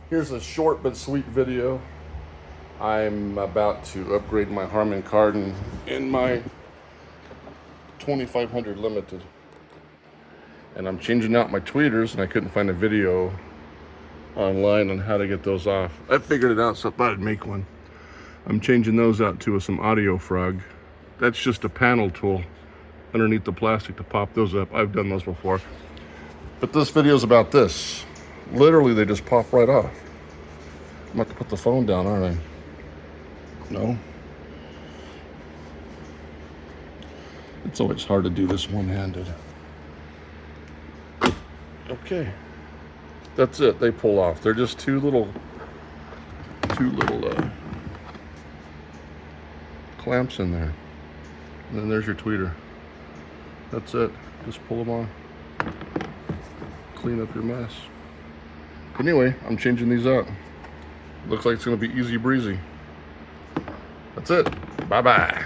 Here's a short but sweet video. I'm about to upgrade my Harman Kardon in my 2500 Limited. And I'm changing out my tweeters, and I couldn't find a video online on how to get those off. I figured it out, so I thought I'd make one. I'm changing those out to some audio frog. That's just a panel tool underneath the plastic to pop those up. I've done those before. But this video is about this. Literally, they just pop right off. I'm about to put the phone down, aren't I? No. It's always hard to do this one-handed. Okay. That's it. They pull off. They're just two little clamps in there. And then there's your tweeter. That's it. Just pull them on. Clean up your mess. Anyway, I'm changing these out. Looks like it's going to be easy breezy. That's it. Bye-bye.